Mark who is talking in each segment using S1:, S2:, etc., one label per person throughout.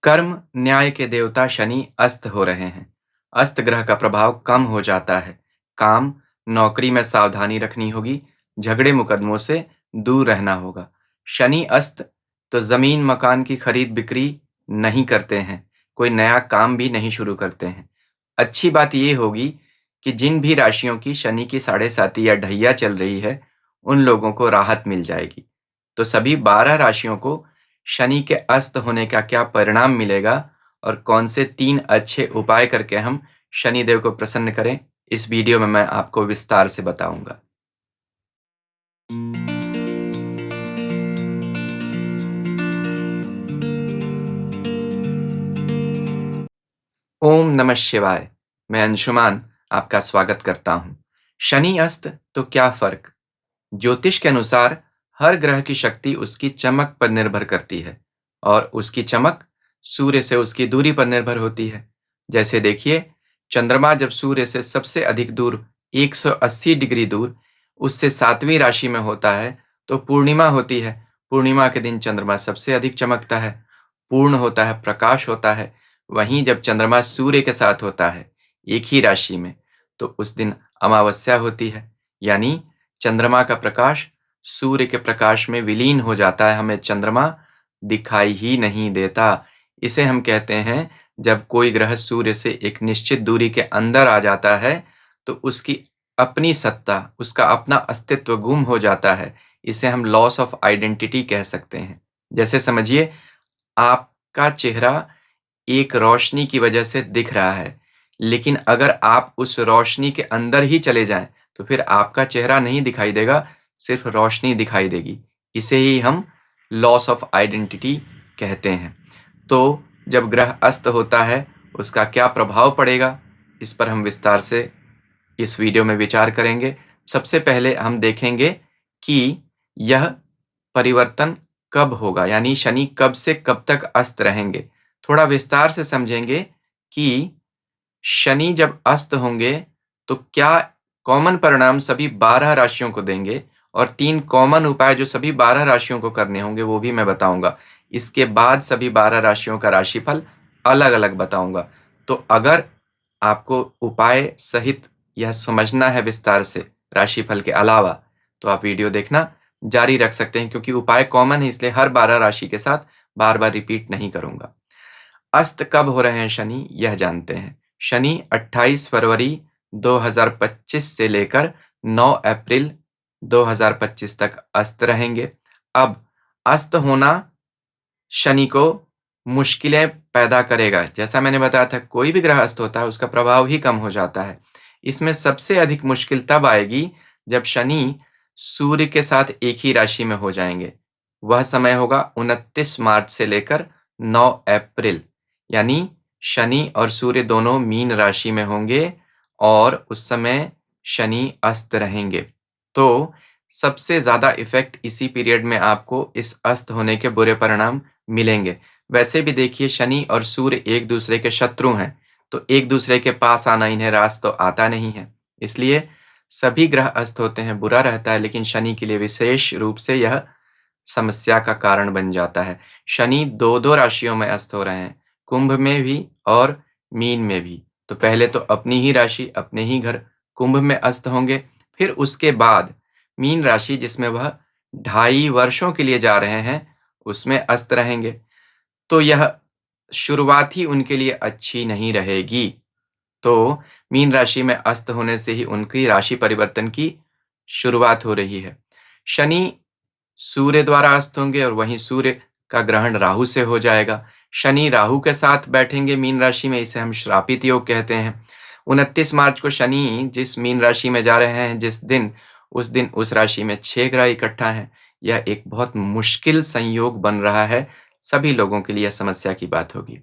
S1: कर्म न्याय के देवता शनि अस्त हो रहे हैं। अस्त ग्रह का प्रभाव कम हो जाता है। काम, नौकरी में सावधानी रखनी होगी। झगड़े मुकदमों से दूर रहना होगा। शनि अस्त तो जमीन मकान की खरीद बिक्री नहीं करते हैं। कोई नया काम भी नहीं शुरू करते हैं। अच्छी बात यह होगी कि जिन भी राशियों की शनि की साढ़े साती या ढैया चल रही है, उन लोगों को राहत मिल जाएगी। तो सभी 12 राशियों को शनि के अस्त होने का क्या परिणाम मिलेगा और कौन से 3 अच्छे उपाय करके हम शनिदेव को प्रसन्न करें, इस वीडियो में मैं आपको विस्तार से बताऊंगा। ओम नमः शिवाय। मैं अंशुमान आपका स्वागत करता हूं। शनि अस्त तो क्या फर्क। ज्योतिष के अनुसार हर ग्रह की शक्ति उसकी चमक पर निर्भर करती है और उसकी चमक सूर्य से उसकी दूरी पर निर्भर होती है। जैसे देखिए, चंद्रमा जब सूर्य से सबसे अधिक दूर 180 डिग्री दूर उससे सातवीं राशि में होता है तो पूर्णिमा होती है। पूर्णिमा के दिन चंद्रमा सबसे अधिक चमकता है, पूर्ण होता है, प्रकाश होता है। वहीं जब चंद्रमा सूर्य के साथ होता है एक ही राशि में, तो उस दिन अमावस्या होती है, यानी चंद्रमा का प्रकाश सूर्य के प्रकाश में विलीन हो जाता है। हमें चंद्रमा दिखाई ही नहीं देता। इसे हम कहते हैं, जब कोई ग्रह सूर्य से एक निश्चित दूरी के अंदर आ जाता है तो उसकी अपनी सत्ता, उसका अपना अस्तित्व गुम हो जाता है। इसे हम लॉस ऑफ आइडेंटिटी कह सकते हैं। जैसे समझिए, आपका चेहरा एक रोशनी की वजह से दिख रहा है, लेकिन अगर आप उस रोशनी के अंदर ही चले जाएं तो फिर आपका चेहरा नहीं दिखाई देगा, सिर्फ रोशनी दिखाई देगी। इसे ही हम लॉस ऑफ आइडेंटिटी कहते हैं। तो जब ग्रह अस्त होता है उसका क्या प्रभाव पड़ेगा, इस पर हम विस्तार से इस वीडियो में विचार करेंगे। सबसे पहले हम देखेंगे कि यह परिवर्तन कब होगा, यानी शनि कब से कब तक अस्त रहेंगे। थोड़ा विस्तार से समझेंगे कि शनि जब अस्त होंगे तो क्या कॉमन परिणाम सभी 12 राशियों को देंगे, और 3 कॉमन उपाय जो सभी 12 राशियों को करने होंगे वो भी मैं बताऊंगा। इसके बाद सभी 12 राशियों का राशिफल अलग अलग बताऊंगा। तो अगर आपको उपाय सहित यह समझना है विस्तार से राशिफल के अलावा, तो आप वीडियो देखना जारी रख सकते हैं, क्योंकि उपाय कॉमन है, इसलिए हर 12 राशि के साथ बार बार रिपीट नहीं करूंगा। अस्त कब हो रहे हैं शनि, यह जानते हैं। शनि 28 फरवरी 2025 से लेकर 9 अप्रैल 2025 तक अस्त रहेंगे। अब अस्त होना शनि को मुश्किलें पैदा करेगा। जैसा मैंने बताया था, कोई भी ग्रह अस्त होता है उसका प्रभाव ही कम हो जाता है। इसमें सबसे अधिक मुश्किल तब आएगी जब शनि सूर्य के साथ एक ही राशि में हो जाएंगे। वह समय होगा 29 मार्च से लेकर 9 अप्रैल, यानी शनि और सूर्य दोनों मीन राशि में होंगे और उस समय शनि अस्त रहेंगे। तो सबसे ज्यादा इफेक्ट इसी पीरियड में आपको इस अस्त होने के बुरे परिणाम मिलेंगे। वैसे भी देखिए, शनि और सूर्य एक दूसरे के शत्रु हैं, तो एक दूसरे के पास आना इन्हें रास तो आता नहीं है। इसलिए सभी ग्रह अस्त होते हैं, बुरा रहता है, लेकिन शनि के लिए विशेष रूप से यह समस्या का कारण बन जाता है। शनि दो दो राशियों में अस्त हो रहे हैं, कुंभ में भी और मीन में भी। तो पहले तो अपनी ही राशि, अपने ही घर कुंभ में अस्त होंगे, फिर उसके बाद मीन राशि जिसमें वह 2.5 वर्षों के लिए जा रहे हैं उसमें अस्त रहेंगे। तो यह शुरुआत ही उनके लिए अच्छी नहीं रहेगी। तो मीन राशि में अस्त होने से ही उनकी राशि परिवर्तन की शुरुआत हो रही है। शनि सूर्य द्वारा अस्त होंगे और वहीं सूर्य का ग्रहण राहु से हो जाएगा। शनि राहु के साथ बैठेंगे मीन राशि में, इसे हम श्रापित योग कहते हैं। 29 मार्च को शनि जिस मीन राशि में जा रहे हैं, जिस दिन, उस दिन उस राशि में 6 ग्रह इकट्ठा हैं। यह एक बहुत मुश्किल संयोग बन रहा है, सभी लोगों के लिए यह समस्या की बात होगी।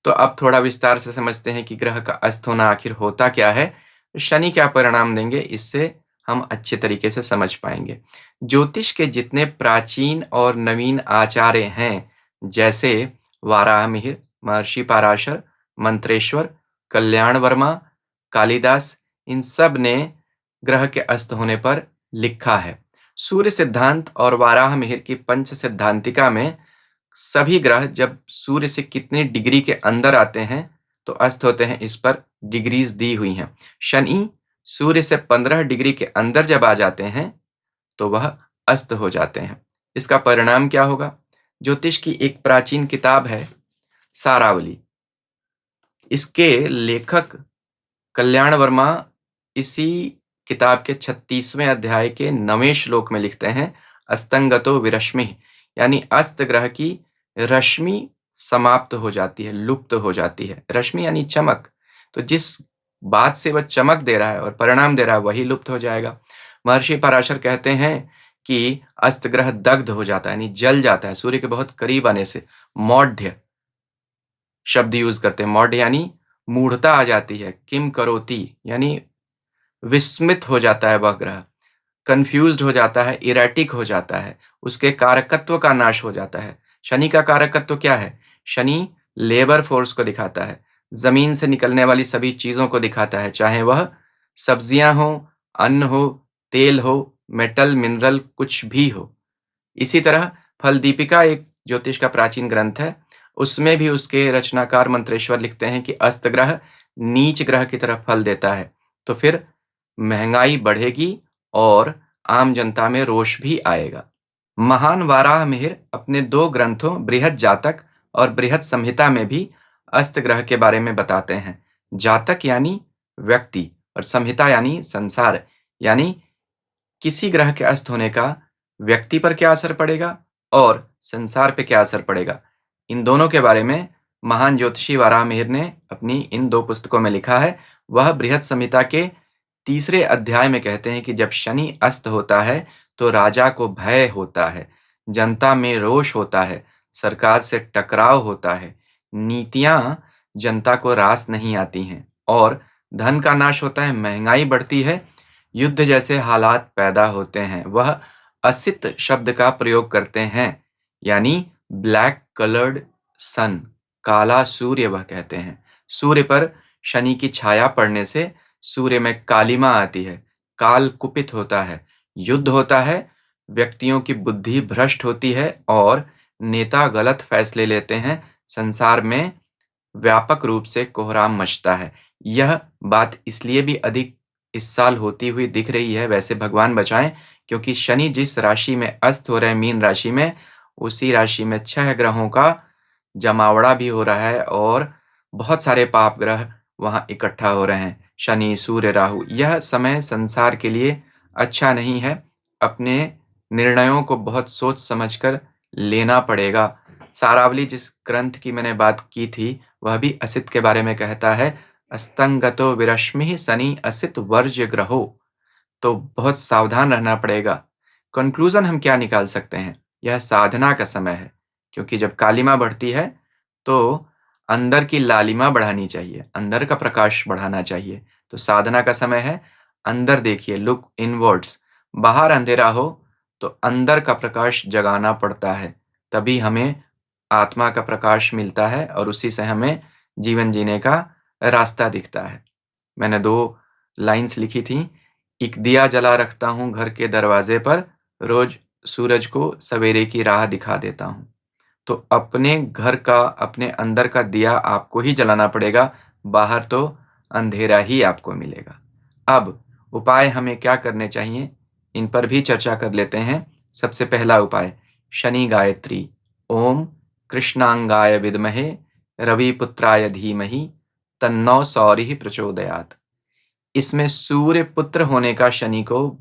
S1: तो अब थोड़ा विस्तार से समझते हैं कि ग्रह का अस्त होना आखिर होता क्या है, शनि क्या परिणाम देंगे, इससे हम अच्छे तरीके से समझ पाएंगे। ज्योतिष के जितने प्राचीन और नवीन आचार्य हैं, जैसे वाराह मिहिर, महर्षि पराशर, मंत्रेश्वर, कल्याण वर्मा, कालिदास, इन सब ने ग्रह के अस्त होने पर लिखा है। सूर्य सिद्धांत और वाराह मिहिर की पंच सिद्धांतिका में सभी ग्रह जब सूर्य से कितने डिग्री के अंदर आते हैं तो अस्त होते हैं, इस पर डिग्रीज दी हुई हैं। शनि सूर्य से 15 डिग्री के अंदर जब आ जाते हैं तो वह अस्त हो जाते हैं। इसका परिणाम क्या होगा? ज्योतिष की एक प्राचीन किताब है सारावली। इसके लेखक कल्याण वर्मा इसी किताब के 36वें अध्याय के 9वें श्लोक में लिखते हैं, अस्तंगतो विरश्मि, यानी अस्त ग्रह की रश्मि समाप्त हो जाती है, लुप्त हो जाती है। रश्मि यानी चमक, तो जिस बात से वह चमक दे रहा है और परिणाम दे रहा है वही लुप्त हो जाएगा। महर्षि पराशर कहते हैं कि अस्त ग्रह दग्ध हो जाता है, यानी जल जाता है सूर्य के बहुत करीब आने से। मौढ़्य शब्द यूज करते हैं, मौढ़ यानी मूढ़ता आ जाती है। किम करोति यानी विस्मित हो जाता है वह ग्रह, कंफ्यूज्ड हो जाता है, इरेटिक हो जाता है, उसके कारकत्व का नाश हो जाता है। शनि का कारकत्व क्या है? शनि लेबर फोर्स को दिखाता है, जमीन से निकलने वाली सभी चीजों को दिखाता है, चाहे वह सब्जियां हो, अन्न हो, तेल हो, मेटल मिनरल कुछ भी हो। इसी तरह फल दीपिका एक ज्योतिष का प्राचीन ग्रंथ है, उसमें भी उसके रचनाकार मंत्रेश्वर लिखते हैं कि अस्त ग्रह नीच ग्रह की तरह फल देता है, तो फिर महंगाई बढ़ेगी और आम जनता में रोष भी आएगा। महान वाराह मिहिर अपने 2 ग्रंथों बृहद जातक और बृहद संहिता में भी अस्त ग्रह के बारे में बताते हैं। जातक यानी व्यक्ति और संहिता यानी संसार, यानी किसी ग्रह के अस्त होने का व्यक्ति पर क्या असर पड़ेगा और संसार पे क्या असर पड़ेगा। इन दोनों के बारे में महान ज्योतिषी वाराह मिहिर ने अपनी इन 2 पुस्तकों में लिखा है। वह बृहद संहिता के 3रे अध्याय में कहते हैं कि जब शनि अस्त होता है तो राजा को भय होता है, जनता में रोष होता है, सरकार से टकराव होता है, नीतियां जनता को रास नहीं आती हैं और धन का नाश होता है, महंगाई बढ़ती है, युद्ध जैसे हालात पैदा होते हैं। वह असित शब्द का प्रयोग करते हैं, यानी ब्लैक कलर्ड सन, काला सूर्य वह कहते हैं। सूर्य पर शनि की छाया पड़ने से सूर्य में कालिमा आती है, काल कुपित होता है, युद्ध होता है, व्यक्तियों की बुद्धि भ्रष्ट होती है और नेता गलत फैसले लेते हैं, संसार में व्यापक रूप से कोहराम मचता है। यह बात इसलिए भी अधिक इस साल होती हुई दिख रही है, वैसे भगवान बचाएं, क्योंकि शनि जिस राशि में अस्त हो रहे हैं, मीन राशि में, उसी राशि में 6 ग्रहों का जमावड़ा भी हो रहा है और बहुत सारे पाप ग्रह वहां इकट्ठा हो रहे हैं, शनि, सूर्य, राहु। यह समय संसार के लिए अच्छा नहीं है, अपने निर्णयों को बहुत सोच समझकर लेना पड़ेगा। सारावली जिस ग्रंथ की मैंने बात की थी वह भी असित के बारे में कहता है, अस्तंगतो विरश्मि शनि असित वर्ज्य ग्रहो। तो बहुत सावधान रहना पड़ेगा। कंक्लूजन हम क्या निकाल सकते हैं? यह साधना का समय है, क्योंकि जब कालिमा बढ़ती है तो अंदर की लालिमा बढ़ानी चाहिए, अंदर का प्रकाश बढ़ाना चाहिए। तो साधना का समय है, अंदर देखिए, लुक इनवर्ड्स। बाहर अंधेरा हो तो अंदर का प्रकाश जगाना पड़ता है, तभी हमें आत्मा का प्रकाश मिलता है और उसी से हमें जीवन जीने का रास्ता दिखता है। मैंने 2 लाइन्स लिखी थी, एक दिया जला रखता हूँ घर के दरवाजे पर, रोज सूरज को सवेरे की राह दिखा देता हूँ। तो अपने घर का, अपने अंदर का दिया आपको ही जलाना पड़ेगा, बाहर तो अंधेरा ही आपको मिलेगा। अब उपाय हमें क्या करने चाहिए, इन पर भी चर्चा कर लेते हैं। सबसे पहला उपाय, शनि गायत्री, ओम कृष्णांगाय विद्महे रविपुत्राय धीमहि तन्नो सौरिः प्रचोदयात्। इसमें सूर्य पुत्र होने का शनि को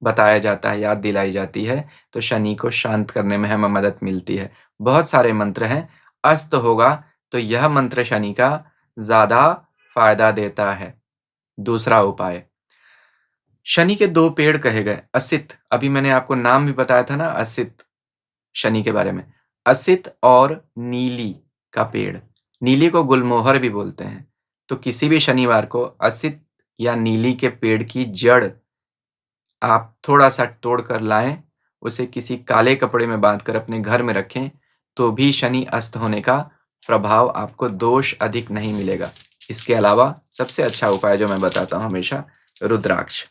S1: बताया जाता है, याद दिलाई जाती है, तो शनि को शांत करने में हमें मदद मिलती है। बहुत सारे मंत्र हैं, अस्त होगा तो यह मंत्र शनि का ज्यादा फायदा देता है। दूसरा उपाय, शनि के 2 पेड़ कहे गए, असित, अभी मैंने आपको नाम भी बताया था ना असित, शनि के बारे में, असित और नीली का पेड़, नीली को गुलमोहर भी बोलते हैं। तो किसी भी शनिवार को असित या नीली के पेड़ की जड़ आप थोड़ा सा तोड़ कर लाएं, उसे किसी काले कपड़े में बांधकर अपने घर में रखें, तो भी शनि अस्त होने का प्रभाव आपको दोष अधिक नहीं मिलेगा। इसके अलावा सबसे अच्छा उपाय जो मैं बताता हूं हमेशा, रुद्राक्ष।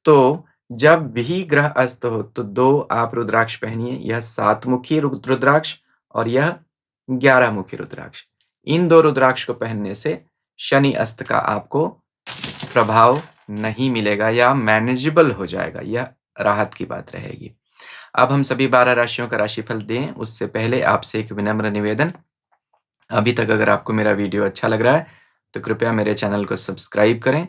S1: तो जब भी ग्रह अस्त हो तो 2 आप रुद्राक्ष पहनिए, यह 7 मुखी रुद्राक्ष और यह 11 मुखी रुद्राक्ष। इन 2 रुद्राक्ष को पहनने से शनि अस्त का आपको प्रभाव नहीं मिलेगा या मैनेजेबल हो जाएगा, यह राहत की बात रहेगी। अब हम सभी 12 राशियों का राशिफल दें उससे पहले आपसे एक विनम्र निवेदन। अभी तक अगर आपको मेरा वीडियो अच्छा लग रहा है तो कृपया मेरे चैनल को सब्सक्राइब करें,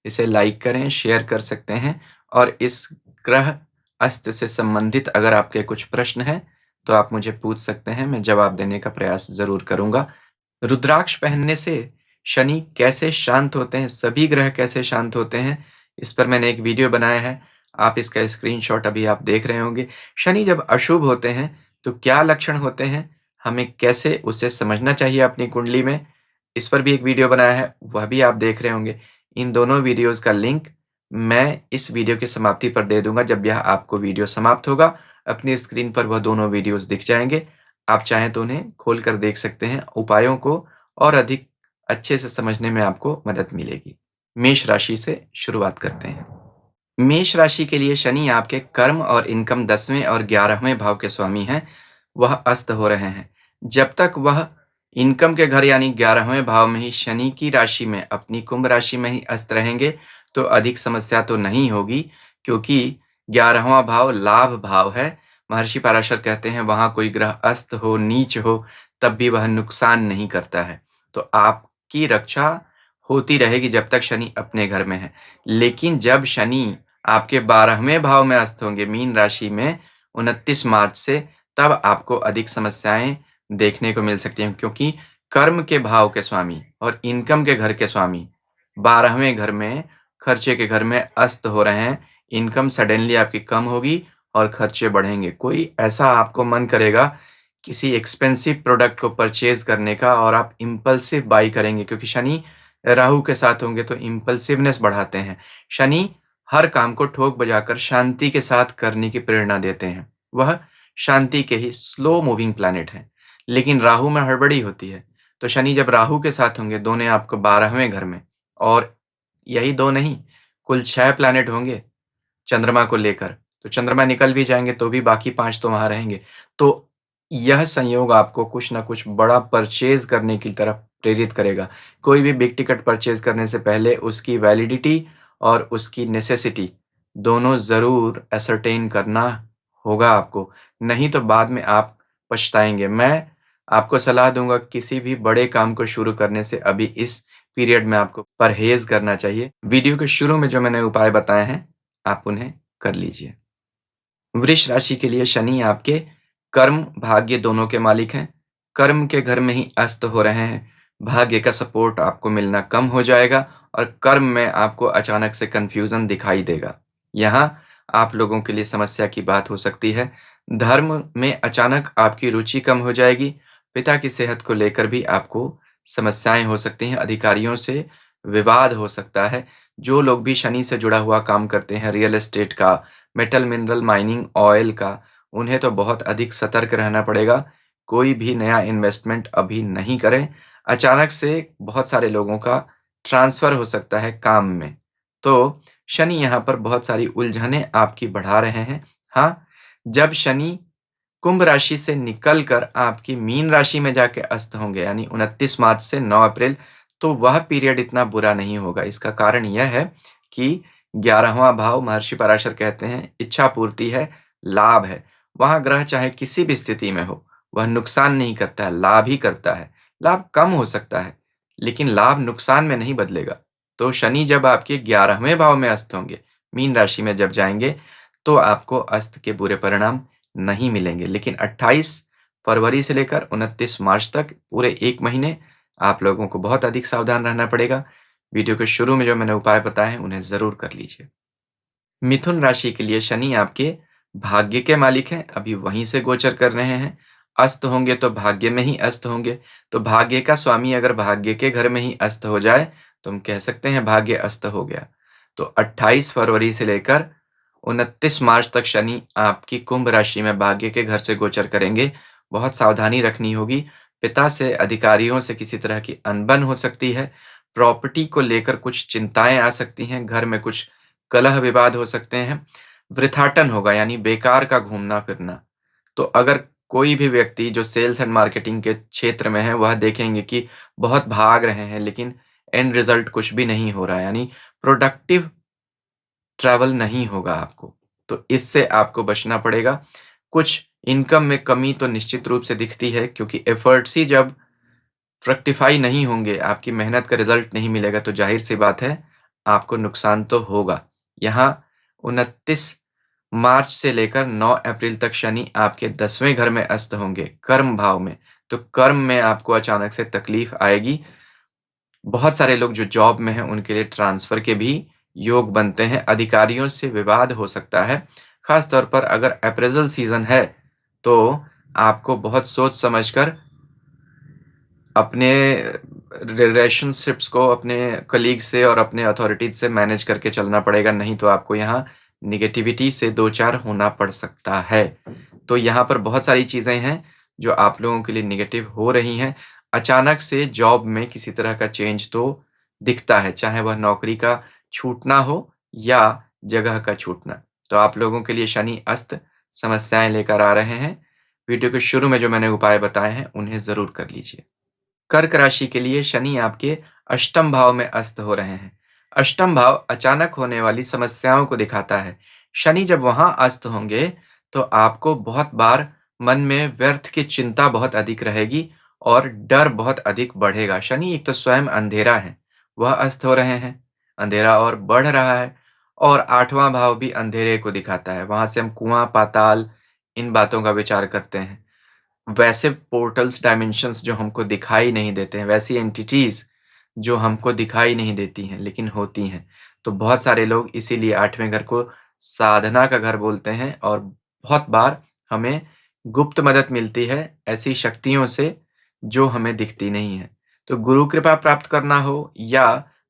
S1: इसे लाइक करें, शेयर कर सकते हैं और इस ग्रह अस्त से संबंधित अगर आपके कुछ प्रश्न हैं तो आप मुझे पूछ सकते हैं, मैं जवाब देने का प्रयास ज़रूर करूँगा। रुद्राक्ष पहनने से शनि कैसे शांत होते हैं, सभी ग्रह कैसे शांत होते हैं, इस पर मैंने एक वीडियो बनाया है। आप इसका स्क्रीनशॉट अभी आप देख रहे होंगे। शनि जब अशुभ होते हैं तो क्या लक्षण होते हैं, हमें कैसे उसे समझना चाहिए अपनी कुंडली में, इस पर भी एक वीडियो बनाया है, वह भी आप देख रहे होंगे। इन दोनों वीडियोज़ का लिंक मैं इस वीडियो की समाप्ति पर दे दूँगा। जब यह आपको वीडियो समाप्त होगा, अपनी स्क्रीन पर वह दोनों वीडियोज़ दिख जाएँगे। आप चाहें तो उन्हें खोल कर देख सकते हैं, उपायों को और अधिक अच्छे से समझने में आपको मदद मिलेगी। मेष राशि से शुरुआत करते हैं। मेष राशि के लिए शनि आपके कर्म और इनकम 10वें और 11वें भाव के स्वामी हैं, वह अस्त हो रहे हैं। जब तक वह इनकम के घर यानी 11वें भाव में ही शनि की राशि में अपनी कुंभ राशि में ही अस्त रहेंगे, तो अधिक समस्या तो नहीं होगी क्योंकि 11वां भाव लाभ भाव है। महर्षि पराशर कहते हैं वहाँ कोई ग्रह अस्त हो, नीच हो, तब भी वह नुकसान नहीं करता है। तो आपकी रक्षा होती रहेगी जब तक शनि अपने घर में है। लेकिन जब शनि आपके 12वें भाव में अस्त होंगे मीन राशि में 29 मार्च से, तब आपको अधिक समस्याएं देखने को मिल सकती हैं क्योंकि कर्म के भाव के स्वामी और इनकम के घर के स्वामी 12वें घर में, खर्चे के घर में अस्त हो रहे हैं। इनकम सडनली आपकी कम होगी और खर्चे बढ़ेंगे। कोई ऐसा आपको मन करेगा किसी एक्सपेंसिव प्रोडक्ट को परचेज करने का और आप इम्पल्सिव बाई करेंगे क्योंकि शनि राहु के साथ होंगे तो इम्पल्सिवनेस बढ़ाते हैं। शनि हर काम को ठोक बजाकर शांति के साथ करने की प्रेरणा देते हैं। वह शांति के ही स्लो मूविंग प्लैनेट हैं। लेकिन राहु में हड़बड़ी होती है। तो शनि जब राहु के साथ होंगे, दोनों आपको 12वें घर में, और यही 2 नहीं, कुल 6 प्लैनेट होंगे चंद्रमा को लेकर। तो चंद्रमा निकल भी जाएँगे तो भी बाकी 5 तो वहाँ रहेंगे। तो यह संयोग आपको कुछ न कुछ बड़ा परचेज़ करने की तरफ प्रेरित करेगा। कोई भी बिग टिकट परचेज़ करने से पहले उसकी वैलिडिटी और उसकी नेसेसिटी दोनों ज़रूर एसर्टेन करना होगा आपको, नहीं तो बाद में आप पछताएँगे। मैं आपको सलाह दूँगा किसी भी बड़े काम को शुरू करने से अभी इस पीरियड में आपको परहेज़ करना चाहिए। वीडियो के शुरू में जो मैंने उपाय बताए हैं, आप उन्हें कर लीजिए। वृष राशि के लिए शनि आपके कर्म, भाग्य दोनों के मालिक हैं। कर्म के घर में ही अस्त हो रहे हैं। भाग्य का सपोर्ट आपको मिलना कम हो जाएगा और कर्म में आपको अचानक से कन्फ्यूज़न दिखाई देगा। यहाँ आप लोगों के लिए समस्या की बात हो सकती है। धर्म में अचानक आपकी रुचि कम हो जाएगी। पिता की सेहत को लेकर भी आपको समस्याएँ हो सकती हैं। अधिकारियों से विवाद हो सकता है। जो लोग भी शनि से जुड़ा हुआ काम करते हैं, रियल एस्टेट का, मेटल, मिनरल, माइनिंग, ऑयल का, उन्हें तो बहुत अधिक सतर्क रहना पड़ेगा। कोई भी नया इन्वेस्टमेंट अभी नहीं करें। अचानक से बहुत सारे लोगों का ट्रांसफ़र हो सकता है काम में। तो शनि यहाँ पर बहुत सारी उलझनें आपकी बढ़ा रहे हैं। हाँ, जब शनि कुंभ राशि से निकल कर आपकी मीन राशि में जाके अस्त होंगे यानी 29 मार्च से 9 अप्रैल, तो वह पीरियड इतना बुरा नहीं होगा। इसका कारण यह है कि 11वां भाव महर्षि पराशर कहते हैं इच्छा पूर्ति है, लाभ है। वहाँ ग्रह चाहे किसी भी स्थिति में हो, वह नुकसान नहीं करता है, लाभ ही करता है। लाभ कम हो सकता है, लेकिन लाभ नुकसान में नहीं बदलेगा। तो शनि जब आपके 11वें भाव में अस्त होंगे, मीन राशि में जब जाएँगे, तो आपको अस्त के बुरे परिणाम नहीं मिलेंगे। लेकिन 28 फरवरी से लेकर 29 मार्च तक पूरे 1 महीने आप लोगों को बहुत अधिक सावधान रहना पड़ेगा। वीडियो के शुरू में जो मैंने उपाय बताए हैं, उन्हें ज़रूर कर लीजिए। मिथुन राशि के लिए शनि आपके भाग्य के मालिक हैं, अभी वहीं से गोचर कर रहे हैं। अस्त होंगे तो भाग्य में ही अस्त होंगे। तो भाग्य का स्वामी अगर भाग्य के घर में ही अस्त हो जाए, तो हम कह सकते हैं भाग्य अस्त हो गया। तो 28 फरवरी से लेकर 29 मार्च तक शनि आपकी कुंभ राशि में भाग्य के घर से गोचर करेंगे। बहुत सावधानी रखनी होगी। पिता से, अधिकारियों से किसी तरह की अनबन हो सकती है। प्रॉपर्टी को लेकर कुछ चिंताएँ आ सकती हैं। घर में कुछ कलह विवाद हो सकते हैं। वृथाटन होगा यानी बेकार का घूमना-फिरना। तो अगर कोई भी व्यक्ति जो सेल्स एंड मार्केटिंग के क्षेत्र में है, वह देखेंगे कि बहुत भाग रहे हैं, लेकिन एंड रिजल्ट कुछ भी नहीं हो रहा है, यानी प्रोडक्टिव ट्रैवल नहीं होगा आपको। तो इससे आपको बचना पड़ेगा। कुछ इनकम में कमी तो निश्चित रूप से दिखती है, क्योंकि एफर्ट्स ही जब फ्रक्टिफाई नहीं होंगे, आपकी मेहनत का रिजल्ट नहीं मिलेगा, तो ज़ाहिर-सी बात है, आपको नुकसान तो होगा। यहाँ 29 मार्च से लेकर 9 अप्रैल तक शनि आपके 10वें घर में अस्त होंगे, कर्म भाव में। तो कर्म में आपको अचानक से तकलीफ आएगी। बहुत सारे लोग जो जॉब में हैं, उनके लिए ट्रांसफ़र के भी योग बनते हैं। अधिकारियों से विवाद हो सकता है। ख़ास तौर पर अगर अप्रेज़ल सीज़न है, तो आपको बहुत सोच समझ कर अपने रिलेशनशिप्स को अपने कलीग से और अपने अथॉरिटीज़ से मैनेज करके चलना पड़ेगा, नहीं तो आपको यहाँ नेगेटिविटी से दो-चार होना पड़ सकता है। तो यहाँ पर बहुत सारी चीज़ें हैं, जो आप लोगों के लिए नेगेटिव हो रही हैं। अचानक से जॉब में किसी तरह का चेंज तो दिखता है, चाहे वह नौकरी का छूटना हो या जगह का छूटना। तो आप लोगों के लिए शनि अस्त समस्याएँ लेकर आ रहे हैं। वीडियो के शुरू में जो मैंने उपाय बताए हैं, उन्हें ज़रूर कर लीजिए। कर्क राशि के लिए शनि आपके अष्टम भाव में अस्त हो रहे हैं। अष्टम भाव अचानक होने वाली समस्याओं को दिखाता है। शनि जब वहां अस्त होंगे, तो आपको बहुत बार मन में व्यर्थ की चिंता बहुत अधिक रहेगी और डर बहुत अधिक बढ़ेगा। शनि एक तो स्वयं अंधेरा है, वह अस्त हो रहे हैं, अंधेरा और बढ़ रहा है, और आठवां भाव भी अंधेरे को दिखाता है। वहां से हम कुआं पाताल इन बातों का विचार करते हैं। वैसे पोर्टल्स, डायमेंशंस जो हमको दिखाई नहीं देते हैं, वैसी एंटिटीज़ जो हमको दिखाई नहीं देती हैं, लेकिन होती हैं। तो बहुत सारे लोग इसीलिए 8वें घर को साधना का घर बोलते हैं, और बहुत बार हमें गुप्त मदद मिलती है ऐसी शक्तियों से, जो हमें दिखती नहीं है। तो गुरु कृपा प्राप्त करना हो या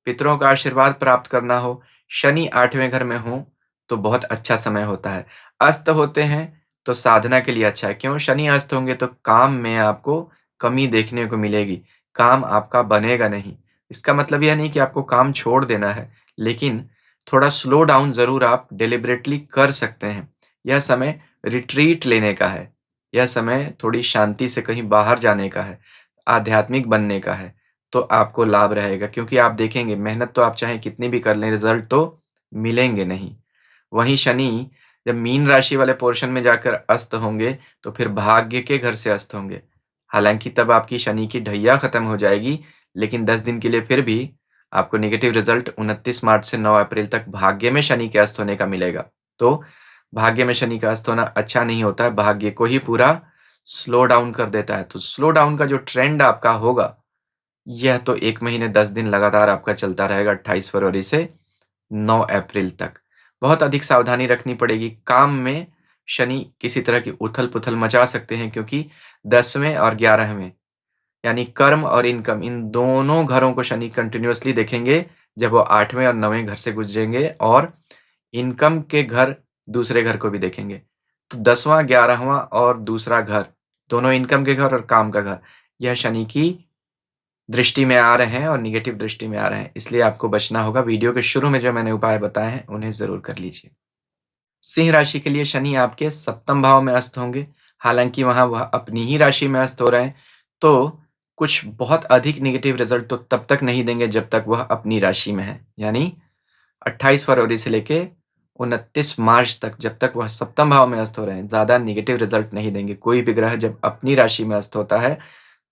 S1: पितरों का आशीर्वाद प्राप्त करना हो, शनि 8वें घर में हो, तो बहुत अच्छा समय होता है। अस्त होते हैं तो साधना के लिए अच्छा है। क्यों? शनि अस्त होंगे तो काम में आपको कमी देखने को मिलेगी, काम आपका बनेगा नहीं। इसका मतलब यह नहीं कि आपको काम छोड़ देना है, लेकिन थोड़ा स्लो डाउन ज़रूर आप डेलिबरेटली कर सकते हैं। यह समय रिट्रीट लेने का है, यह समय थोड़ी शांति से कहीं बाहर जाने का है, आध्यात्मिक बनने का है, तो आपको लाभ रहेगा, क्योंकि आप देखेंगे मेहनत तो आप चाहे कितनी भी कर लें, रिज़ल्ट तो मिलेंगे नहीं। वहीं शनि जब मीन राशि वाले पोर्शन में जाकर अस्त होंगे, तो फिर भाग्य के घर से अस्त होंगे। हालाँकि तब आपकी शनि की ढैया खत्म हो जाएगी, लेकिन 10 दिन के लिए फिर भी आपको नेगेटिव रिज़ल्ट 29 मार्च से 9 अप्रैल तक भाग्य में शनि के अस्त होने का मिलेगा। तो भाग्य में शनि का अस्त होना अच्छा नहीं होता है, भाग्य को ही पूरा स्लो डाउन कर देता है। तो स्लो डाउन का जो ट्रेंड आपका होगा, यह तो 1 महीने 10 दिन लगातार आपका चलता रहेगा, 28 फरवरी से 9 अप्रैल तक। बहुत अधिक सावधानी रखनी पड़ेगी। काम में शनि किसी तरह की उथल-पुथल मचा सकते हैं, क्योंकि 10वें और 11वें यानी कर्म और इनकम, इन दोनों घरों को शनि कंटिन्यूअसली देखेंगे जब वो 8वें और 9वें घर से गुजरेंगे, और इनकम के घर दूसरे घर को भी देखेंगे। तो 10वां, 11वां और दूसरा घर, दोनों इनकम के घर और काम का घर, यह शनि की दृष्टि में आ रहे हैं और नेगेटिव दृष्टि में आ रहे हैं। इसलिए आपको बचना होगा। वीडियो के शुरू में जो मैंने उपाय बताए हैं, उन्हें ज़रूर कर लीजिए। सिंह राशि के लिए शनि आपके सप्तम भाव में अस्त होंगे। हालाँकि वहाँ वह अपनी ही राशि में अस्त हो रहे हैं, तो कुछ बहुत अधिक नेगेटिव रिज़ल्ट तो तब तक नहीं देंगे जब तक वह अपनी राशि में है। यानी 28 फरवरी से लेके 29 मार्च तक, जब तक वह सप्तम भाव में अस्त हो रहे हैं, ज़्यादा नेगेटिव रिज़ल्ट नहीं देंगे। कोई भी ग्रह जब अपनी राशि में अस्त होता है,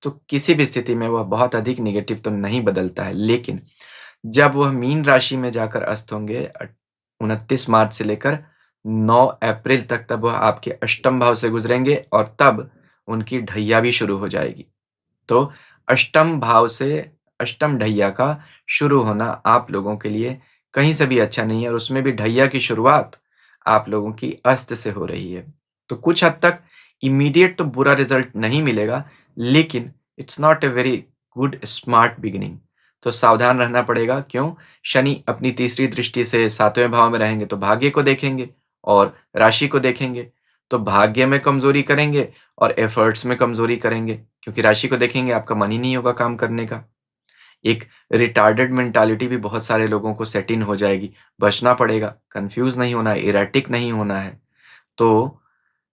S1: तो किसी भी स्थिति में वह बहुत अधिक नेगेटिव तो नहीं बदलता है। लेकिन जब वह मीन राशि में जाकर अस्त होंगे 29 मार्च से लेकर 9 अप्रैल तक, तब वह आपके अष्टम भाव से गुजरेंगे और तब उनकी ढैया भी शुरू हो जाएगी। तो अष्टम भाव से अष्टम ढैया का शुरू होना आप लोगों के लिए कहीं से भी अच्छा नहीं है, और उसमें भी ढैया की शुरुआत आप लोगों की अस्त से हो रही है। तो कुछ हद तक इमीडिएट तो बुरा रिज़ल्ट नहीं मिलेगा, लेकिन it's not a very good smart beginning. तो सावधान रहना पड़ेगा। क्यों? शनि अपनी तीसरी दृष्टि से 7वें भाव में रहेंगे, तो भाग्य को देखेंगे और राशि को देखेंगे। तो भाग्य में कमज़ोरी करेंगे और एफर्ट्स में कमज़ोरी करेंगे, क्योंकि राशि को देखेंगे, आपका मन ही नहीं होगा काम करने का। एक रिटार्डेड मेंटालिटी भी बहुत सारे लोगों को सेट इन हो जाएगी। बचना पड़ेगा, कन्फ्यूज़ नहीं होना है, इरेटिक नहीं होना है। तो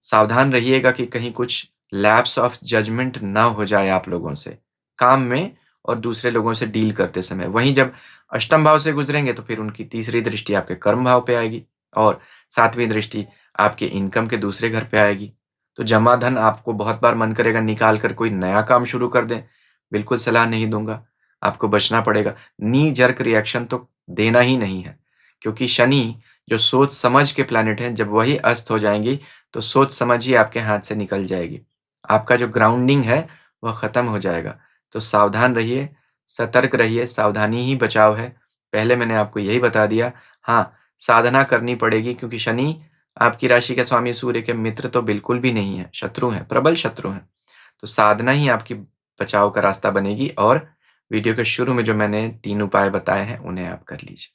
S1: सावधान रहिएगा कि कहीं कुछ लैप्स ऑफ जजमेंट ना हो जाए आप लोगों से, काम में और दूसरे लोगों से डील करते समय। वहीं जब अष्टम भाव से गुज़रेंगे तो फिर उनकी तीसरी दृष्टि आपके कर्म भाव पे आएगी और सातवीं दृष्टि आपके इनकम के दूसरे घर पे आएगी। तो जमा धन आपको बहुत बार मन करेगा निकाल कर कोई नया काम शुरू कर दें, बिल्कुल सलाह नहीं दूँगा, आपको बचना पड़ेगा। नी जर्क रिएक्शन तो देना ही नहीं है, क्योंकि शनि जो सोच समझ के प्लैनेट हैं, जब वही अस्त हो जाएँगी, तो सोच समझ ही आपके हाथ से निकल जाएगी। आपका जो ग्राउंडिंग है, वह खत्म हो जाएगा। तो सावधान रहिए, सतर्क रहिए, सावधानी ही बचाव है। पहले मैंने आपको यही बता दिया। हाँ, साधना करनी पड़ेगी क्योंकि शनि आपकी राशि के स्वामी सूर्य के मित्र तो बिल्कुल भी नहीं है, शत्रु हैं, प्रबल शत्रु हैं। तो साधना ही आपकी बचाव का रास्ता बनेगी और वीडियो के शुरू में जो मैंने 3 उपाय बताए हैं, उन्हें आप कर लीजिए।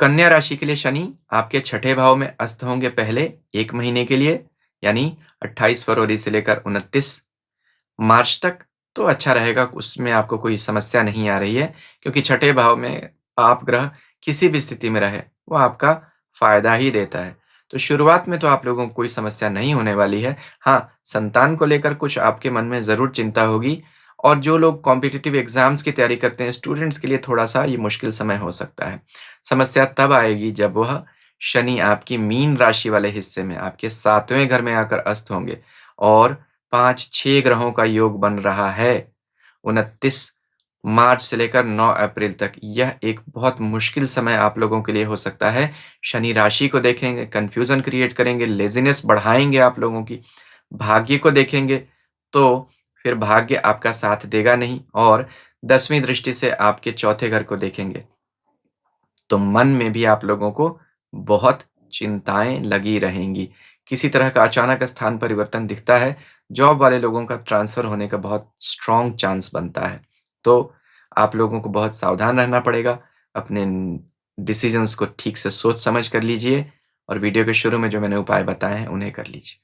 S1: कन्या राशि के लिए शनि आपके छठे भाव में अस्त होंगे पहले 1 महीने के लिए, यानी 28 फरवरी से लेकर 29 मार्च तक। तो अच्छा रहेगा, उसमें आपको कोई समस्या नहीं आ रही है, क्योंकि छठे भाव में पाप ग्रह किसी भी स्थिति में रहे, वो आपका फ़ायदा ही देता है। तो शुरुआत में तो आप लोगों को कोई समस्या नहीं होने वाली है। हाँ, संतान को लेकर कुछ आपके मन में ज़रूर चिंता होगी और जो लोग कॉम्पिटिटिव एग्ज़ाम्स की तैयारी करते हैं, स्टूडेंट्स के लिए थोड़ा-सा ये मुश्किल समय हो सकता है। समस्या तब आएगी जब वह शनि आपकी मीन राशि वाले हिस्से में, आपके 7वें घर में आकर अस्त होंगे और 5-6 ग्रहों का योग बन रहा है 29 मार्च से लेकर 9 अप्रैल तक। यह एक बहुत मुश्किल समय आप लोगों के लिए हो सकता है। शनि राशि को देखेंगे, कन्फ्यूज़न क्रिएट करेंगे, लेज़ीनेस बढ़ाएँगे आप लोगों की। भाग्य को देखेंगे तो फिर भाग्य आपका साथ देगा नहीं और 10वीं दृष्टि से आपके चौथे घर को देखेंगे, तो मन में भी आप लोगों को बहुत चिंताएँ लगी रहेंगी। किसी तरह का अचानक स्थान परिवर्तन दिखता है, जॉब वाले लोगों का ट्रांसफ़र होने का बहुत स्ट्रॉन्ग चांस बनता है। तो आप लोगों को बहुत सावधान रहना पड़ेगा, अपने डिसीज़न्स को ठीक से सोच समझ कर लीजिए और वीडियो के शुरू में जो मैंने उपाय बताए हैं, उन्हें कर लीजिए।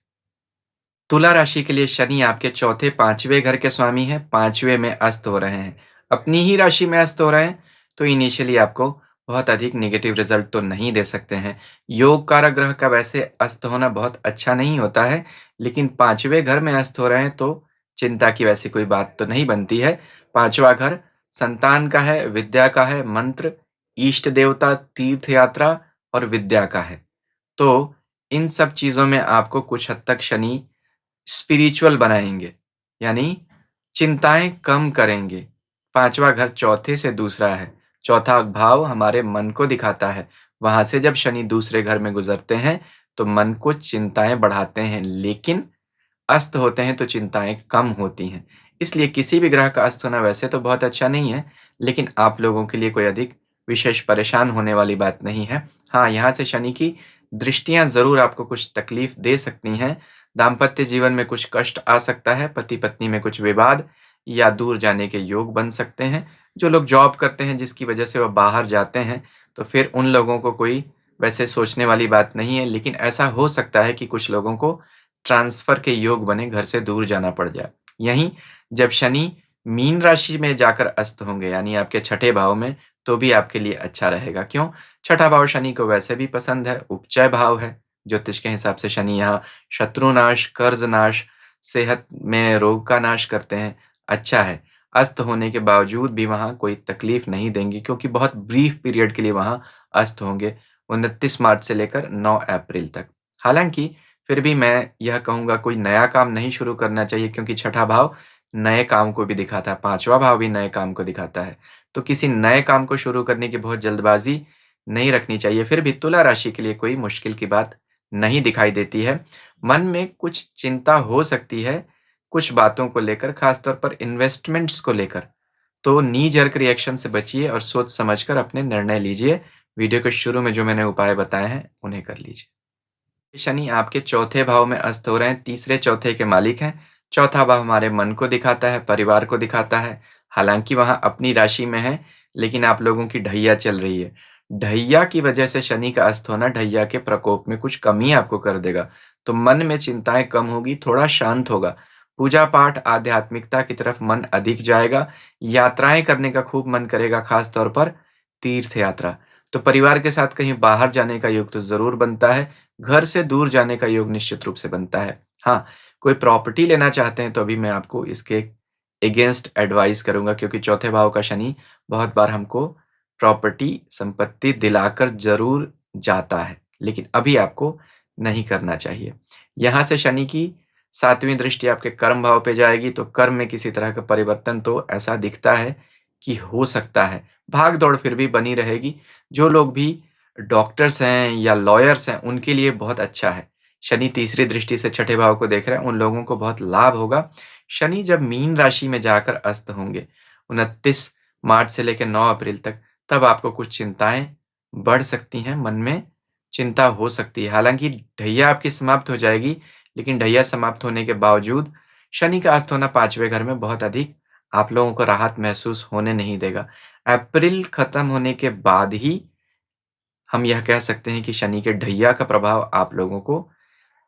S1: तुला राशि के लिए शनि आपके चौथे 5वें घर के स्वामी हैं, 5वें में अस्त हो रहे हैं। अपनी ही राशि में अस्त हो रहे हैं, तो इनिशियली आपको बहुत अधिक नेगेटिव रिज़ल्ट तो नहीं दे सकते हैं। योग कारक ग्रह का वैसे अस्त होना बहुत अच्छा नहीं होता है, लेकिन 5वें घर में अस्त हो रहे हैं, तो चिंता की वैसी कोई बात तो नहीं बनती है। 5वाँ घर संतान का है, विद्या का है, मंत्र, इष्ट देवता, तीर्थ यात्रा और विद्या का है। तो इन सब चीज़ों में आपको कुछ हद तक शनि स्पिरिचुअल बनाएँगे, यानी चिंताएँ कम करेंगे। 5वाँ घर चौथे से दूसरा है। चौथा भाव हमारे मन को दिखाता है। वहाँ से जब शनि दूसरे घर में गुज़रते हैं, तो मन को चिंताएँ बढ़ाते हैं, लेकिन अस्त होते हैं तो चिंताएँ कम होती हैं। इसलिए किसी भी ग्रह का अस्त होना वैसे तो बहुत अच्छा नहीं है, लेकिन आप लोगों के लिए कोई अधिक विशेष परेशान होने वाली बात नहीं है। हाँ, यहाँ से शनि की दृष्टियाँ ज़रूर आपको कुछ तकलीफ़ दे सकती हैं। दाम्पत्य जीवन में कुछ कष्ट आ सकता है, पति-पत्नी में कुछ विवाद या दूर जाने के योग बन सकते हैं। जो लोग जॉब करते हैं जिसकी वजह से वह बाहर जाते हैं, तो फिर उन लोगों को कोई वैसे सोचने वाली बात नहीं है, लेकिन ऐसा हो सकता है कि कुछ लोगों को ट्रांसफ़र के योग बने, घर से दूर जाना पड़ जाए। यहीं जब शनि मीन राशि में जाकर अस्त होंगे, यानी आपके छठे भाव में, तो भी आपके लिए अच्छा रहेगा। क्यों? छठा भाव शनि को वैसे भी पसंद है, उपचय भाव है। ज्योतिष के हिसाब से शनि यहाँ शत्रुनाश, कर्ज़ नाश, सेहत में रोग का नाश करते हैं। अच्छा है, अस्त होने के बावजूद भी वहाँ कोई तकलीफ़ नहीं देंगे, क्योंकि बहुत ब्रीफ़ पीरियड के लिए वहाँ अस्त होंगे, 29 मार्च से लेकर 9 अप्रैल तक। हालाँकि फिर भी मैं यह कहूँगा, कोई नया काम नहीं शुरू करना चाहिए, क्योंकि छठा भाव नए काम को भी दिखाता है, 5वाँ भाव भी नए काम को दिखाता है। तो किसी नए काम को शुरू करने की बहुत जल्दबाज़ी नहीं रखनी चाहिए। फिर भी तुला राशि के लिए कोई मुश्किल की बात नहीं दिखाई देती है। मन में कुछ चिंता हो सकती है, कुछ बातों को लेकर, ख़ास तौर पर इन्वेस्टमेंट्स को लेकर। तो नी जर्क रिएक्शन से बचिए और सोच समझकर अपने निर्णय लीजिए। वीडियो के शुरू में जो मैंने उपाय बताए हैं, उन्हें कर लीजिए। शनि आपके चौथे भाव में अस्त हो रहे हैं, तीसरे चौथे के मालिक हैं। चौथा भाव हमारे मन को दिखाता है, परिवार को दिखाता है। हालाँकि वहाँ अपनी राशि में है, लेकिन आप लोगों की ढैया चल रही है। ढैया की वजह से शनि का अस्त होना ढैया के प्रकोप में कुछ कमी आपको कर देगा। तो मन में चिंताएँ कम होगी, थोड़ा शांत होगा। पूजा-पाठ, आध्यात्मिकता की तरफ मन अधिक जाएगा। यात्राएँ करने का खूब मन करेगा, ख़ास तौर पर तीर्थ यात्रा। तो परिवार के साथ कहीं बाहर जाने का योग तो ज़रूर बनता है। घर से दूर जाने का योग निश्चित रूप से बनता है। हाँ, कोई प्रॉपर्टी लेना चाहते हैं तो अभी मैं आपको इसके अगेंस्ट एडवाइस करूँगा, क्योंकि चौथे भाव का शनि बहुत बार हमको प्रॉपर्टी, संपत्ति दिलाकर ज़रूर जाता है, लेकिन अभी आपको नहीं करना चाहिए। यहाँ से शनि की 7वीं दृष्टि आपके कर्म भाव पे जाएगी, तो कर्म में किसी तरह का परिवर्तन तो ऐसा दिखता है कि हो सकता है। भाग-दौड़ फिर भी बनी रहेगी। जो लोग भी डॉक्टर्स हैं या लॉयर्स हैं, उनके लिए बहुत अच्छा है। शनि तीसरी दृष्टि से छठे भाव को देख रहे हैं, उन लोगों को बहुत लाभ होगा। शनि जब मीन राशि में जाकर अस्त होंगे, 29 मार्च से लेकर 9 अप्रैल तक, तब आपको कुछ चिंताएँ बढ़ सकती हैं, मन में चिंता हो सकती है। हालाँकि ढैया आपकी समाप्त हो जाएगी, लेकिन ढैया समाप्त होने के बावजूद शनि का अस्त होना 5वें घर में बहुत अधिक आप लोगों को राहत महसूस होने नहीं देगा। अप्रैल खत्म होने के बाद ही हम यह कह सकते हैं कि शनि के ढैया का प्रभाव आप लोगों को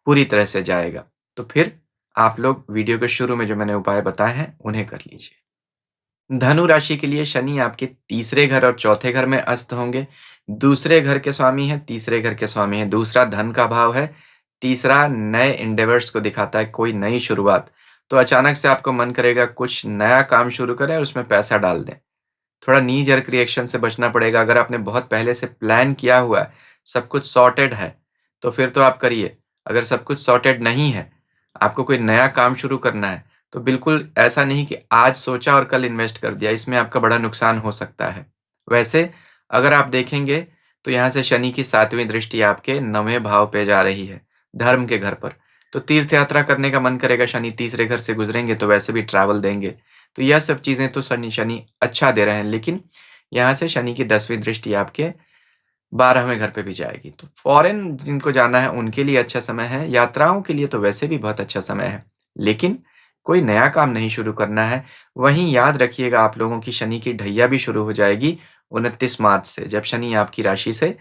S1: पूरी तरह से जाएगा। तो फिर आप लोग वीडियो के शुरू में जो मैंने उपाय बताए हैं, उन्हें कर लीजिए। धनु राशि के लिए शनि आपके तीसरे घर और चौथे घर में अस्त होंगे। दूसरे घर के स्वामी हैं, तीसरे घर के स्वामी हैं। दूसरा धन का भाव है, तीसरा नए एंडेवर्स को दिखाता है, कोई नई शुरुआत। तो अचानक से आपको मन करेगा कुछ नया काम शुरू करें और उसमें पैसा डाल दें। थोड़ा नी जर्क रिएक्शन से बचना पड़ेगा। अगर आपने बहुत पहले से प्लान किया हुआ है, सब कुछ सॉर्टेड है, तो फिर तो आप करिए। अगर सब कुछ सॉर्टेड नहीं है, आपको कोई नया काम शुरू करना है, तो बिल्कुल ऐसा नहीं कि आज सोचा और कल इन्वेस्ट कर दिया, इसमें आपका बड़ा नुकसान हो सकता है। वैसे अगर आप देखेंगे, तो यहाँ से शनि की 7वीं दृष्टि आपके 9वें भाव पे जा रही है, धर्म के घर पर। तो तीर्थ यात्रा करने का मन करेगा, शनि तीसरे घर से गुजरेंगे तो वैसे भी ट्रैवल देंगे। तो यह सब चीज़ें तो शनि शनि अच्छा दे रहे हैं, लेकिन यहाँ से शनि की 10वीं दृष्टि आपके 12वें घर पे भी जाएगी। तो फ़ॉरेन जिनको जाना है उनके लिए अच्छा समय है, यात्राओं के लिए तो वैसे भी बहुत अच्छा समय है। लेकिन कोई नया काम नहीं शुरू करना है। वहीं याद रखिएगा, आप लोगों की शनि की ढैया भी शुरू हो जाएगी 29 मार्च से, जब शनि आपकी राशि से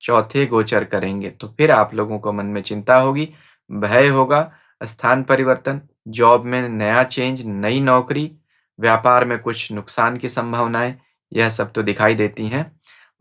S1: चौथे गोचर करेंगे। तो फिर आप लोगों को मन में चिंता होगी, भय होगा, स्थान परिवर्तन, जॉब में नया चेंज, नई नौकरी, व्यापार में कुछ नुकसान की संभावनाएँ, यह सब तो दिखाई देती हैं।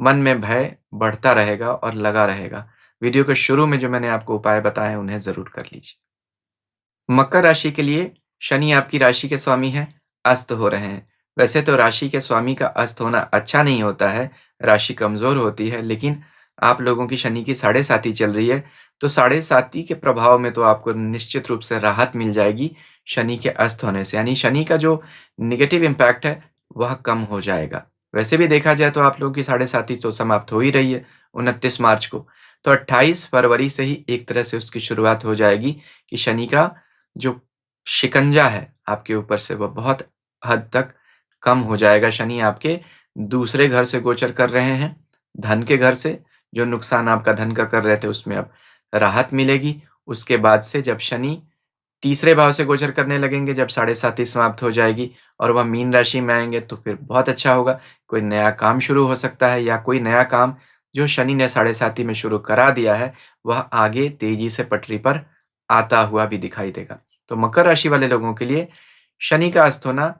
S1: मन में भय बढ़ता रहेगा और लगा रहेगा। वीडियो के शुरू में जो मैंने आपको उपाय बताए हैं, उन्हें ज़रूर कर लीजिए। मकर राशि के लिए शनि आपकी राशि के स्वामी हैं, अस्त हो रहे हैं। वैसे तो राशि के स्वामी का अस्त होना अच्छा नहीं होता है, राशि कमज़ोर होती है, लेकिन आप लोगों की शनि की साढ़े साती चल रही है, तो साढ़े साती के प्रभाव में तो आपको निश्चित रूप से राहत मिल जाएगी शनि के अस्त होने से। यानी शनि का जो नेगेटिव इम्पैक्ट है, वह कम हो जाएगा। वैसे भी देखा जाए तो आप लोगों की साढ़े साती तो समाप्त हो ही रही है 29 मार्च को। तो 28 फरवरी से ही एक तरह से उसकी शुरुआत हो जाएगी कि शनि का जो शिकंजा है आपके ऊपर से, वह बहुत हद तक कम हो जाएगा। शनि आपके दूसरे घर से गोचर कर रहे हैं, धन के घर से। जो नुकसान आपका धन का कर रहे थे, उसमें अब राहत मिलेगी। उसके बाद से जब शनि तीसरे भाव से गोचर करने लगेंगे, जब साढ़े साती समाप्त हो जाएगी और वह मीन राशि में आएँगे, तो फिर बहुत अच्छा होगा। कोई नया काम शुरू हो सकता है, या कोई नया काम जो शनि ने साढ़े साती में शुरू करा दिया है, वह आगे तेज़ी से पटरी पर आता हुआ भी दिखाई देगा। तो मकर राशि वाले लोगों के लिए शनि का अस्त होना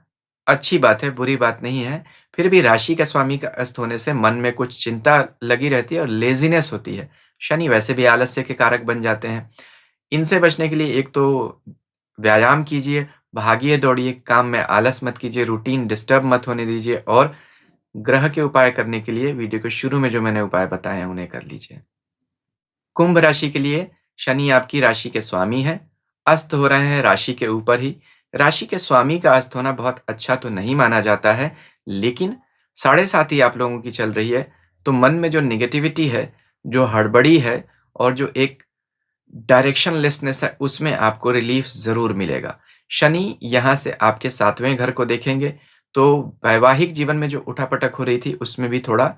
S1: अच्छी बात है, बुरी बात नहीं है। फिर भी राशि का स्वामी का अस्त होने से मन में कुछ चिंता लगी रहती है और लेज़ीनेस होती है। शनि वैसे भी आलस्य के कारक बन जाते हैं। इनसे बचने के लिए एक तो व्यायाम कीजिए, भागिए, दौड़िए, काम में आलस मत कीजिए, रूटीन डिस्टर्ब मत होने दीजिए, और ग्रह के उपाय करने के लिए वीडियो के शुरू में जो मैंने उपाय बताए हैं, उन्हें कर लीजिए। कुंभ राशि के लिए शनि आपकी राशि के स्वामी हैं, अस्त हो रहे हैं राशि के ऊपर ही। राशि के स्वामी का अस्त होना बहुत अच्छा तो नहीं माना जाता है, लेकिन साढ़े सात ही आप लोगों की चल रही है, तो मन में जो नेगेटिविटी है, जो हड़बड़ी है, और जो एक डायरेक्शनलेसनेस है, उसमें आपको रिलीफ ज़रूर मिलेगा। शनि यहाँ से आपके 7वें घर को देखेंगे, तो वैवाहिक जीवन में जो उठापटक हो रही थी, उसमें भी थोड़ा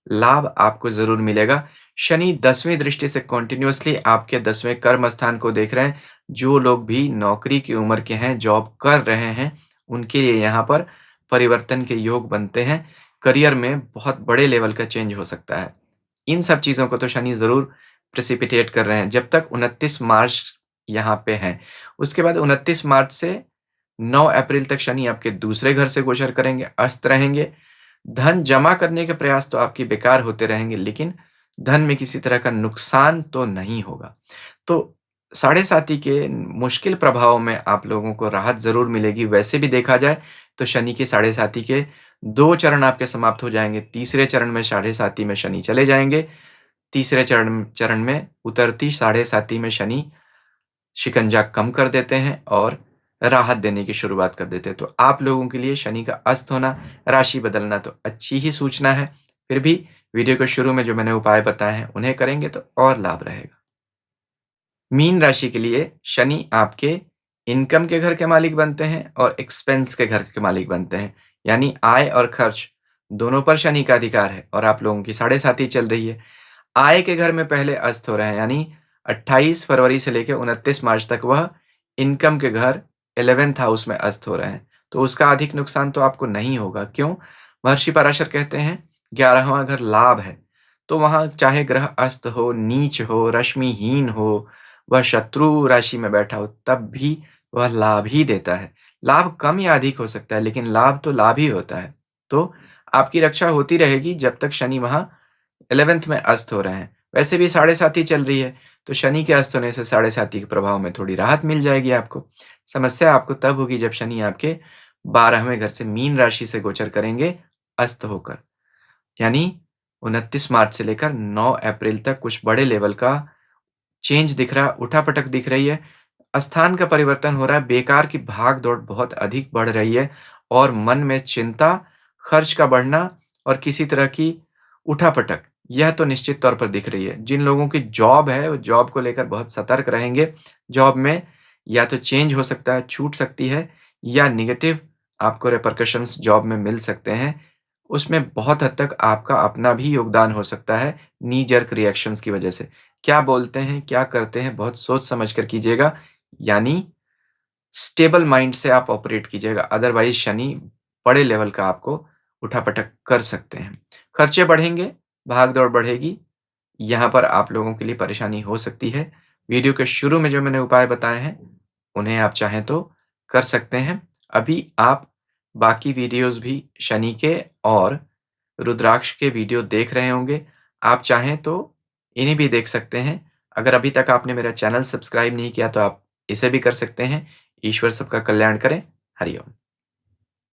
S1: लाभ आपको ज़रूर मिलेगा। शनि 10वीं दृष्टि से कंटीन्यूअसली आपके 10वें कर्म स्थान को देख रहे हैं। जो लोग भी नौकरी की उम्र के हैं, जॉब कर रहे हैं, उनके लिए यहाँ पर परिवर्तन के योग बनते हैं। करियर में बहुत बड़े लेवल का चेंज हो सकता है। इन सब चीज़ों को तो शनि ज़रूर प्रेसिपिटेट कर रहे हैं, जब तक 29 मार्च यहाँ पे हैं। उसके बाद 29 मार्च से 9 अप्रैल तक शनि आपके दूसरे घर से गोचर करेंगे, अस्त रहेंगे। धन जमा करने के प्रयास तो आपकी बेकार होते रहेंगे, लेकिन धन में किसी तरह का नुकसान तो नहीं होगा। तो साढ़े साती के मुश्किल प्रभाव में आप लोगों को राहत ज़रूर मिलेगी। वैसे भी देखा जाए तो शनि के साढ़े साती के 2 चरण आपके समाप्त हो जाएँगे। तीसरे चरण में साढ़े साती में शनि चले जाएँगे। तीसरे चरण चरण में उतरती साढ़े साती में शनि शिकंजा कम कर देते हैं और राहत देने की शुरुआत कर देते हैं। तो आप लोगों के लिए शनि का अस्त होना, राशि बदलना तो अच्छी ही सूचना है। फिर भी वीडियो के शुरू में जो मैंने उपाय बताए हैं, उन्हें करेंगे तो और लाभ रहेगा। मीन राशि के लिए शनि आपके इनकम के घर के मालिक बनते हैं और एक्सपेंस के घर के मालिक बनते हैं। यानी आय और खर्च दोनों पर शनि का अधिकार है और आप लोगों की साढ़े साती चल रही है। आय के घर में पहले अस्त हो रहे हैं, यानी 28 फरवरी से लेके 29 मार्च तक वह इनकम के घर 11th हाउस में अस्त हो रहे हैं। तो उसका अधिक नुकसान तो आपको नहीं होगा। क्यों? महर्षि पराशर कहते हैं 11वां घर लाभ है। तो वहाँ चाहे ग्रह अस्त हो, नीच हो, रश्मिहीन हो, वह शत्रु राशि में बैठा हो, तब भी वह लाभ ही देता है। लाभ कम या अधिक हो सकता है, लेकिन लाभ तो लाभ ही होता है। तो आपकी रक्षा होती रहेगी जब तक शनि वहाँ 11th में अस्त हो रहे हैं। वैसे भी साढ़े साती चल रही है, तो शनि के अस्त होने से साढ़े साती के प्रभाव में थोड़ी राहत मिल जाएगी आपको। समस्या आपको तब होगी जब शनि आपके 12वें घर से मीन राशि से गोचर करेंगे अस्त होकर। यानी 29 मार्च से लेकर 9 अप्रैल तक कुछ बड़े लेवल का चेंज दिख रहा है, उठा-पटक दिख रही है। स्थान का परिवर्तन हो रहा है, बेकार की भाग-दौड़ बहुत अधिक बढ़ रही है और मन में चिंता, खर्च का बढ़ना और किसी तरह की उठा-पटक, यह तो निश्चित तौर पर दिख रही है। जिन लोगों की जॉब है, वो जॉब को लेकर बहुत सतर्क रहेंगे। जॉब में या तो चेंज हो सकता है, छूट सकती है या नेगेटिव आपको रिपरकशंस जॉब में मिल सकते हैं। उसमें बहुत हद तक आपका अपना भी योगदान हो सकता है, नी जर्क रिएक्शंस की वजह से। क्या बोलते हैं, क्या करते हैं, बहुत सोच समझ कर कीजिएगा। यानी स्टेबल माइंड से आप ऑपरेट कीजिएगा, अदरवाइज़ शनि बड़े लेवल का आपको उठा-पटक कर सकते हैं। खर्चे बढ़ेंगे, भाग-दौड़ बढ़ेगी, यहाँ पर आप लोगों के लिए परेशानी हो सकती है। वीडियो के शुरू में जो मैंने उपाय बताए हैं, उन्हें आप चाहें तो कर सकते हैं। अभी आप बाकी वीडियोज़ भी शनि के और रुद्राक्ष के वीडियो देख रहे होंगे। आप चाहें तो इन्हें भी देख सकते हैं। अगर अभी तक आपने मेरा चैनल सब्सक्राइब नहीं किया तो आप इसे भी कर सकते हैं। ईश्वर सबका कल्याण करे। हरि ओम।